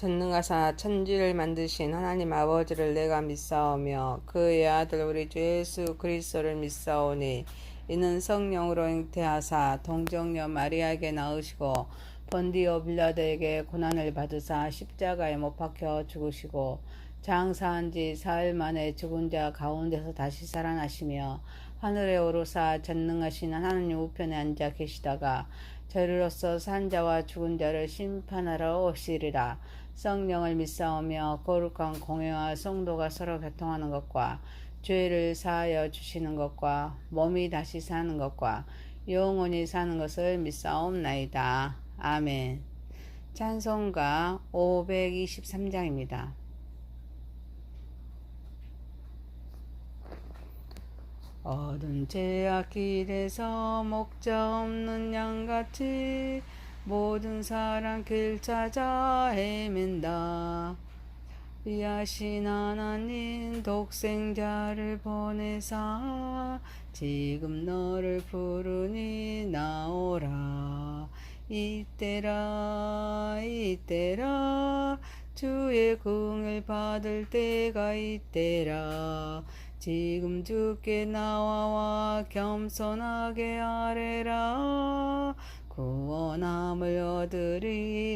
전능하사 천지를 만드신 하나님 아버지를 내가 믿사오며 그의 아들 우리 주 예수 그리스도를 믿사오니 이는 성령으로 잉태하사 동정녀 마리아에게 낳으시고 본디오 빌라도에게 고난을 받으사 십자가에 못 박혀 죽으시고 장사한 지 사흘 만에 죽은 자 가운데서 다시 살아나시며 하늘에 오르사 전능하신 하나님 우편에 앉아 계시다가 저리로서 산 자와 죽은 자를 심판하러 오시리라. 성령을 믿사오며 거룩한 공회와 성도가 서로 교통하는 것과 죄를 사하여 주시는 것과 몸이 다시 사는 것과 영원히 사는 것을 믿사옵나이다. 아멘. 찬송가 523장입니다. 어두운 죄악 길에서 목자 없는 양같이 모든 사람 길 찾아 헤맨다. 위하신 하나님 독생자를 보내사 지금 너를 부르니 나오라. 이때라 이때라 주의 긍을 받을 때가 이때라. 지금 주께 나와 겸손하게 아뢰라. 구원함을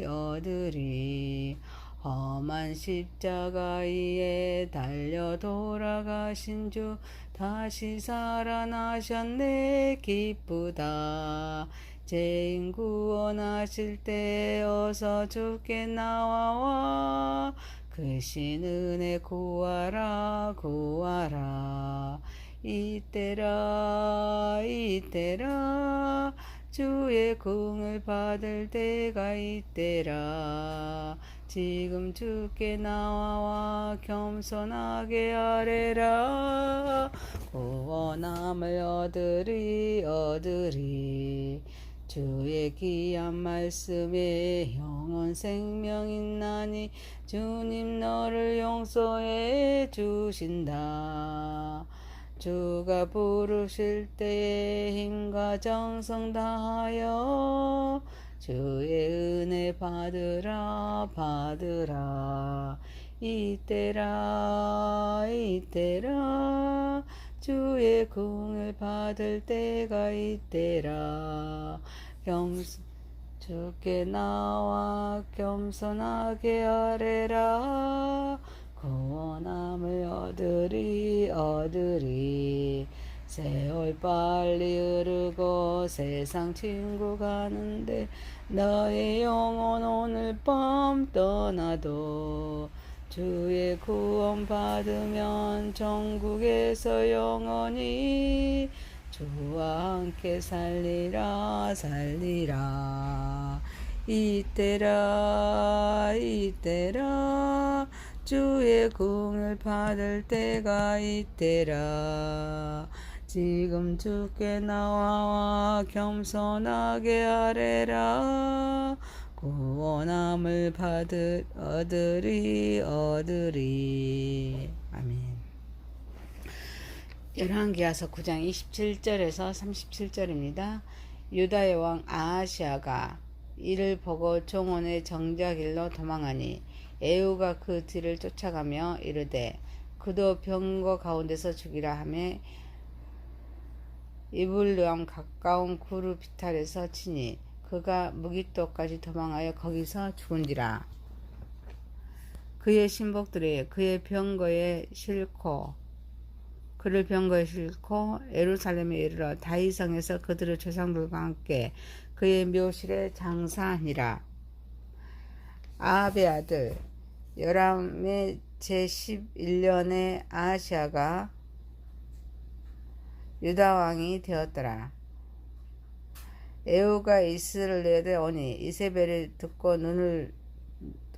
얻으리. 험한 십자가 위에 달려 돌아가신 주 다시 살아나셨네. 기쁘다. 죄인 구원하실 때 어서 주께 나와 그 신 은혜 구하라. 이때라 주의 긍을 받을 때가 이때라. 지금 주께 나와 겸손하게 아뢰라. 구원함을 얻으리. 주의 귀한 말씀에 영원 생명 있나니 주님 너를 용서해 주신다. 주가 부르실 때에 힘과 정성 다하여 주의 은혜 받으라. 이때라 주의 긍을 받을 때가 이때라. 주께 나와 겸손하게 아뢰라. 구원함을 얻으리. 세월 빨리 흐르고 세상 친구 가는데 너의 영혼 오늘 밤 떠나도 주의 구원 받으면 천국에서 영원히 주와 함께 살리라. 이때라 주의 긍을 받을 때가 이때라. 지금 주께 나와 겸손하게 아뢰라. 구원함을 얻으리. 아멘. 열왕기하서 9장 27절에서 37절입니다. 유다의 왕 아하시아가 이를 보고 종원의 정자길로 도망하니 에후가 그 뒤를 쫓아가며 이르되 그도 병거 가운데서 죽이라 하며 이블르암 가까운 구르 비탈에서 치니 그가 무기토까지 도망하여 거기서 죽은지라. 그의 신복들이 그를 병거에 싣고 예루살렘에 이르러 다윗성에서 그들의 조상들과 함께 그의 묘실에 장사하니라. 아합의 아들 요람의 제11년에 아하시아가 유다왕이 되었더라. 에후가 이스라엘에 오니 이세벨이 듣고 눈을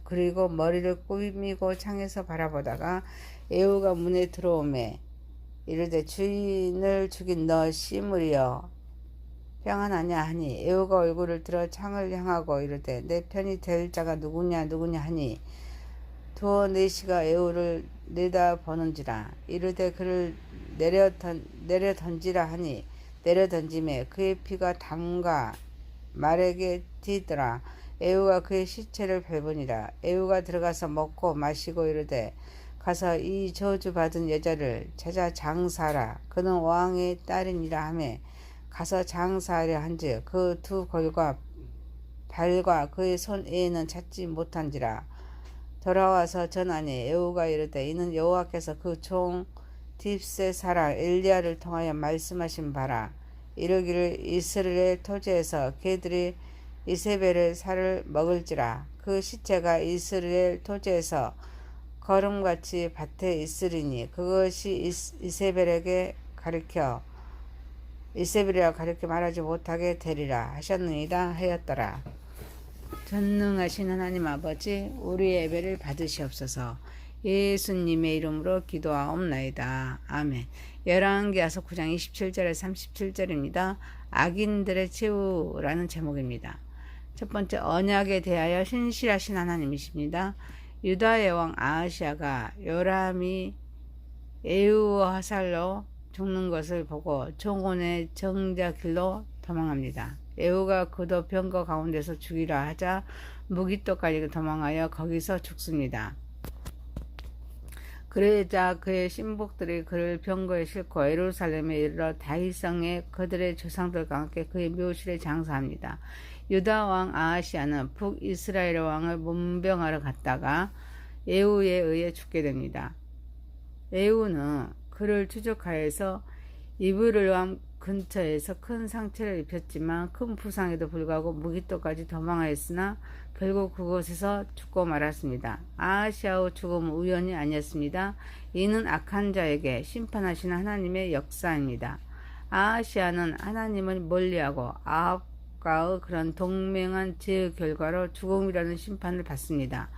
그리고 머리를 꾸미고 창에서 바라보다가 에후가 문에 들어오매 이르되 주인을 죽인 너 시므리여 평안하냐 하니 에후가 얼굴을 들어 창을 향하고 이르되 내 편이 될 자가 누구냐 하니 두어 넷이가 에후를 내다보는지라. 이르되 그를 내려 던지라 하니 내려 던짐에 그의 피가 담과 말에게 튀더라. 에후가 그의 시체를 밟으니라. 에후가 들어가서 먹고 마시고 이르되 가서 이 저주받은 여자를 찾아 장사하라. 그는 왕의 딸이니라 하매 가서 장사하려 한즉 그 두 골과 발과 그의 손 에는 찾지 못한지라. 돌아와서 전하니 에후가 이르되 이는 여호와께서 그 종 딥세 사람 엘리야를 통하여 말씀하신 바라. 이르기를 이스라엘 토지에서 개들이 이세벨의 살을 먹을지라. 그 시체가 이스라엘 토지에서 거름같이 밭에 있으리니 그것이 이세벨이라 가리켜 말하지 못하게 되리라 하셨느니라 하였더라. 전능하신 하나님 아버지, 우리의 예배를 받으시옵소서. 예수님의 이름으로 기도하옵나이다. 아멘. 열왕기하서 9장 27절에 37절입니다. 악인들의 최후라는 제목입니다. 첫 번째, 언약에 대하여 신실하신 하나님이십니다. 유다의 왕 아하시아가 요람이 에후와 화살로 죽는 것을 보고 종원의 정자길로 도망합니다. 에후가 그도 병거 가운데서 죽이라 하자 무기토까지 도망하여 거기서 죽습니다. 그러자 그의 신복들이 그를 병거에 싣고 예루살렘에 이르러 다윗성에 그들의 조상들과 함께 그의 묘실에 장사합니다. 유다 왕 아하시아는 북이스라엘 왕을 문병하러 갔다가 에후에 의해 죽게 됩니다. 에후는 그를 추적하여서 이브를왕 근처에서 큰 상처를 입혔지만 큰 부상에도 불구하고 무기토까지 도망하였으나 결국 그곳에서 죽고 말았습니다. 아하시아의 죽음은 우연이 아니었습니다. 이는 악한 자에게 심판하시는 하나님의 역사입니다. 아하시아는 하나님을 멀리하고 아합과의 그런 동맹한 죄의 결과로 죽음이라는 심판을 받습니다.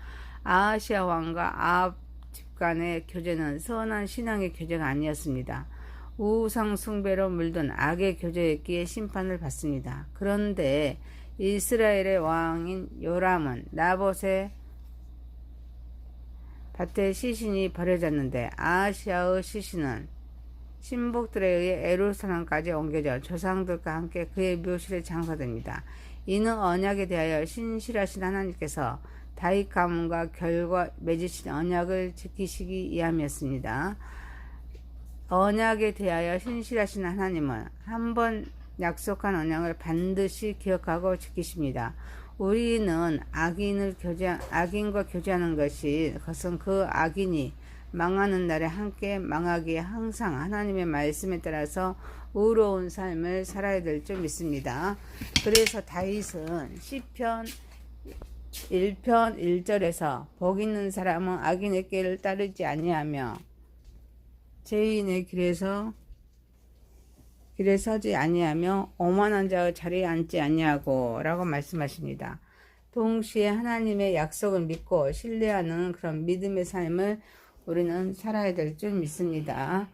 아하시아 왕과 아합 집간의 교제는 선한 신앙의 교제가 아니었습니다. 우상 숭배로 물든 악의 교제였기에 심판을 받습니다. 그런데 이스라엘의 왕인 요람은 나봇의 밭에 시신이 버려졌는데 아하시아의 시신은 신복들에 의해 예루살렘까지 옮겨져 조상들과 함께 그의 묘실에 장사됩니다. 이는 언약에 대하여 신실하신 하나님께서 다윗 가문과 결과 맺으신 언약을 지키시기 위함이었습니다. 언약에 대하여 신실하신 하나님은 한번 약속한 언약을 반드시 기억하고 지키십니다. 우리는 악인과 교제하는 것은 그 악인이 망하는 날에 함께 망하기에 항상 하나님의 말씀에 따라서 의로운 삶을 살아야 될 줄 믿습니다. 그래서 다윗은 시편 1편 1절에서 복 있는 사람은 악인의 길을 따르지 아니하며 죄인의 길에 서지 아니하며 오만한 자의 자리에 앉지 아니하고 라고 말씀하십니다. 동시에 하나님의 약속을 믿고 신뢰하는 그런 믿음의 삶을 우리는 살아야 될 줄 믿습니다.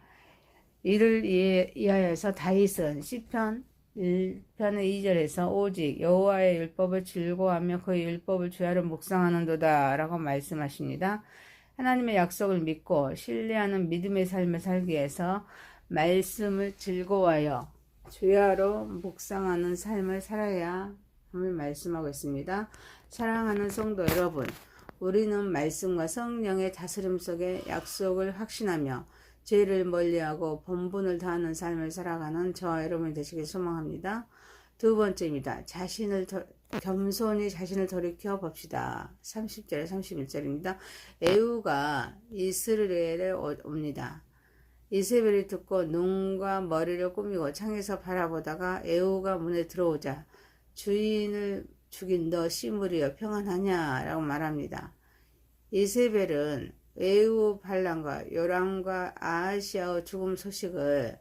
이를 이하여서 다윗은 시편 1편의 2절에서 오직 여호와의 율법을 즐거워하며 그의 율법을 주야로 묵상하는도다 라고 말씀하십니다. 하나님의 약속을 믿고 신뢰하는 믿음의 삶을 살기 위해서 말씀을 즐거워하여 주야로 묵상하는 삶을 살아야 함을 말씀하고 있습니다. 사랑하는 성도 여러분, 우리는 말씀과 성령의 다스림 속에 약속을 확신하며 죄를 멀리하고 본분을 다하는 삶을 살아가는 저와 여러분이 되시길 소망합니다. 두 번째입니다. 겸손히 자신을 돌이켜 봅시다. 30절에 31절입니다. 에후가 이스라엘에 옵니다. 이세벨이 듣고 눈과 머리를 꾸미고 창에서 바라보다가 에후가 문에 들어오자 주인을 죽인 너 시므리여 평안하냐 라고 말합니다. 이세벨은 에후 반란과 요람과 아하시아의 죽음 소식을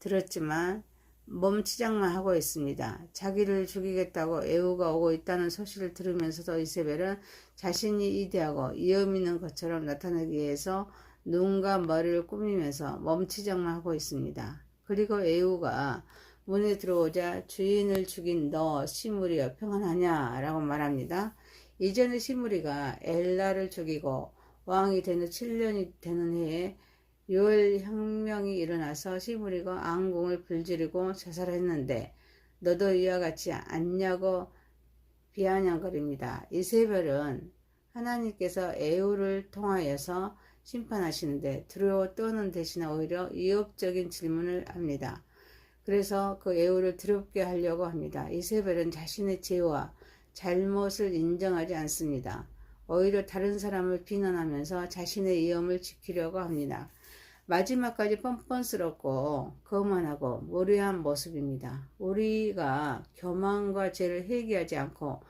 들었지만 멈치장만 하고 있습니다. 자기를 죽이겠다고 에후가 오고 있다는 소식을 들으면서도 이세벨은 자신이 이대하고 위험 있는 것처럼 나타나기 위해서 눈과 머리를 꾸미면서 멈치장만 하고 있습니다. 그리고 에후가 문에 들어오자 주인을 죽인 너 시므리여 평안하냐 라고 말합니다. 이전에 시므리가 엘라를 죽이고 왕이 되는 7년이 되는 해에 요엘 혁명이 일어나서 시므리가 왕궁을 불지르고 자살했는데 너도 이와 같이 않냐고 비아냥거립니다. 이세벨은 하나님께서 에후를 통하여서 심판하시는데 두려워 떠는 대신에 오히려 위협적인 질문을 합니다. 그래서 그 에후를 두렵게 하려고 합니다. 이세벨은 자신의 죄와 잘못을 인정하지 않습니다. 오히려 다른 사람을 비난하면서 자신의 위엄을 지키려고 합니다. 마지막까지 뻔뻔스럽고 거만하고 무례한 모습입니다. 우리가 교만과 죄를 회개하지 않고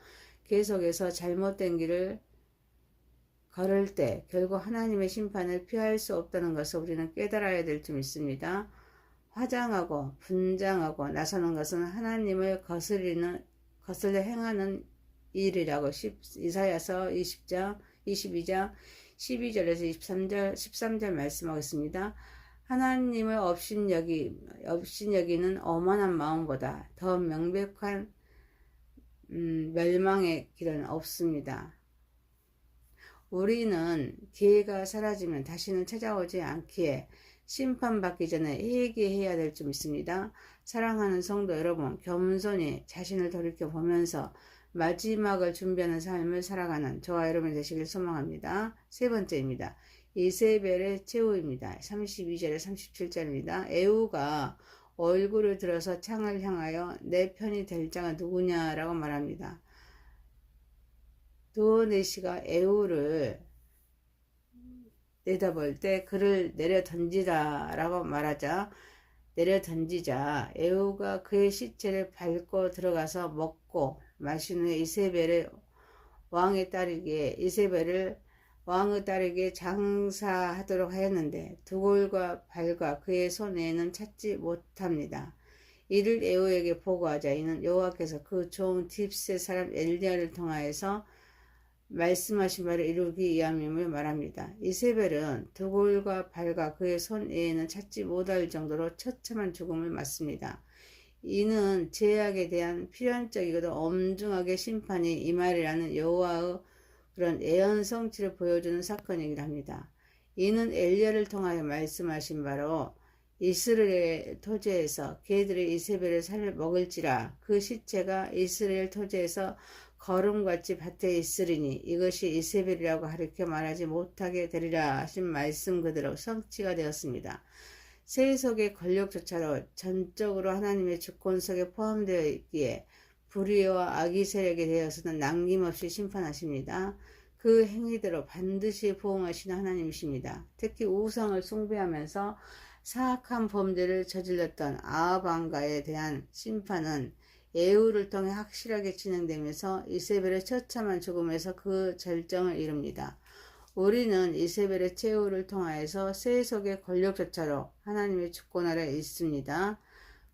계속해서 잘못된 길을 걸을 때 결국 하나님의 심판을 피할 수 없다는 것을 우리는 깨달아야 될 줄 믿습니다. 화장하고 분장하고 나서는 것은 하나님을 거슬려 행하는 일이라고 이사야서 20장 22장 12절에서 13절 말씀하겠습니다. 하나님을 업신여기는 오만한 마음보다 더 명백한 멸망의 길은 없습니다. 우리는 기회가 사라지면 다시는 찾아오지 않기에 심판받기 전에 회개해야 될 줄 믿습니다. 사랑하는 성도 여러분, 겸손히 자신을 돌이켜보면서 마지막을 준비하는 삶을 살아가는 저와 여러분 되시길 소망합니다. 세 번째입니다. 이세벨의 최후입니다. 32절에 37절입니다. 에후가 얼굴을 들어서 창을 향하여 내 편이 될 자가 누구냐라고 말합니다. 두오네시가 에후를 내다볼 때 그를 내려 던지라라고 말하자 내려 던지자 에후가 그의 시체를 밟고 들어가서 먹고 마신 후에 이세벨을 왕의 딸에게 장사하도록 하였는데 두골과 발과 그의 손에는 찾지 못합니다. 이를 에후에게 보고하자 이는 여호와께서 그 종 딥스의 사람 엘리야를 통하여서 말씀하신 바를 이루기 위함임을 말합니다. 이세벨은 두골과 발과 그의 손 외에는 찾지 못할 정도로 처참한 죽음을 맞습니다. 이는 죄악에 대한 필연적이고도 엄중하게 심판이 임하리라는 여호와의 그런 예언 성취를 보여주는 사건이기도 합니다. 이는 엘리야를 통하여 말씀하신 바로 이스라엘 토지에서 개들이 이세벨의 살을 먹을지라 그 시체가 이스라엘 토지에서 거름같이 밭에 있으리니 이것이 이세벨이라고 가르쳐 말하지 못하게 되리라 하신 말씀 그대로 성취가 되었습니다. 세속의 권력조차로 전적으로 하나님의 주권 속에 포함되어 있기에 불의와 악의 세력에 대해서는 남김없이 심판하십니다. 그 행위대로 반드시 보응하시는 하나님이십니다. 특히 우상을 숭배하면서 사악한 범죄를 저질렀던 아합 왕가에 대한 심판은 에후를 통해 확실하게 진행되면서 이세벨의 처참한 죽음에서 그 절정을 이룹니다. 우리는 이세벨의 최후를 통하여서 세속의 권력조차로 하나님의 주권 아래 있습니다.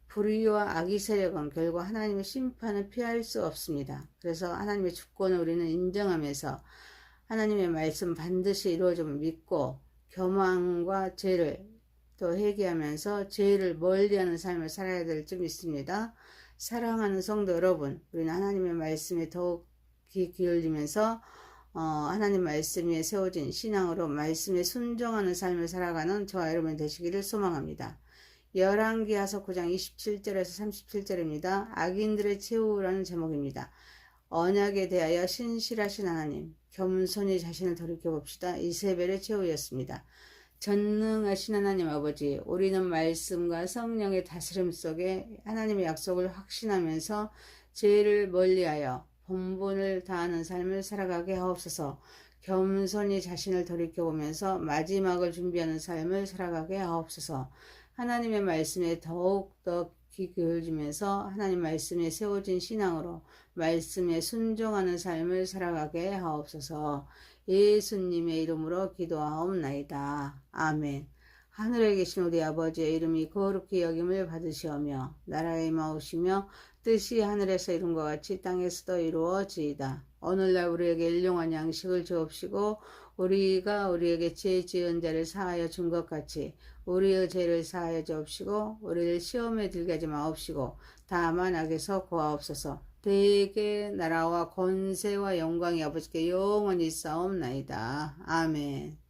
불의와 악의 세력은 결국 하나님의 심판을 피할 수 없습니다. 그래서 하나님의 주권을 우리는 인정하면서 하나님의 말씀 반드시 이루어짐을 믿고 교만과 죄를 또 회개하면서 죄를 멀리하는 삶을 살아야 될 줄 믿습니다. 사랑하는 성도 여러분, 우리는 하나님의 말씀에 더욱 귀 기울이면서 하나님 말씀 위에 세워진 신앙으로 말씀에 순종하는 삶을 살아가는 저와 여러분 되시기를 소망합니다. 열왕기하서 9장 27절에서 37절입니다. 악인들의 최후라는 제목입니다. 언약에 대하여 신실하신 하나님, 겸손히 자신을 돌이켜봅시다. 이세벨의 최후였습니다. 전능하신 하나님 아버지, 우리는 말씀과 성령의 다스림 속에 하나님의 약속을 확신하면서 죄를 멀리하여 본분을 다하는 삶을 살아가게 하옵소서. 겸손히 자신을 돌이켜보면서 마지막을 준비하는 삶을 살아가게 하옵소서. 하나님의 말씀에 더욱더 귀 기울이면서 하나님 말씀에 세워진 신앙으로 말씀에 순종하는 삶을 살아가게 하옵소서. 예수님의 이름으로 기도하옵나이다. 아멘. 하늘에 계신 우리 아버지의 이름이 거룩히 여김을 받으시오며 나라에 임하오시며 뜻이 하늘에서 이룬 것 같이 땅에서도 이루어지이다. 오늘날 우리에게 일용할 양식을 주옵시고 우리가 우리에게 죄 지은 자를 사하여 준 것 같이 우리의 죄를 사하여 주옵시고 우리를 시험에 들게 하지 마옵시고 다만 악에서 구하옵소서. 대개 나라와 권세와 영광이 아버지께 영원히 있사옵나이다. 아멘.